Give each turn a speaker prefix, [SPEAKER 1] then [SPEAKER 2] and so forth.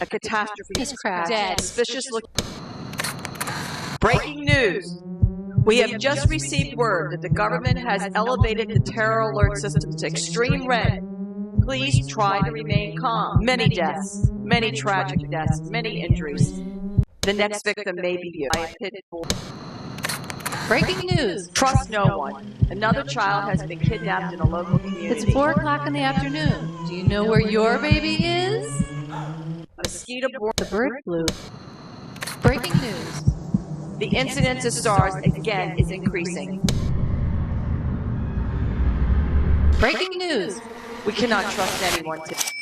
[SPEAKER 1] A catastrophe
[SPEAKER 2] Has crashed.
[SPEAKER 1] Dead. Suspicious look. Breaking news. We have just received word that the government has elevated the terror alert system to extreme red. Please try to remain calm. Many deaths, many tragic deaths, many injuries. The next victim may be you. I have pit bull.
[SPEAKER 2] Breaking news.
[SPEAKER 1] Trust no one. Another child has been kidnapped in a local community.
[SPEAKER 2] It's 4 o'clock in the afternoon. Do you know where your baby is?
[SPEAKER 1] Mosquito borne.
[SPEAKER 2] The bird flu. Breaking news.
[SPEAKER 1] The incidence of SARS again is increasing.
[SPEAKER 2] Breaking news.
[SPEAKER 1] We cannot trust anyone today.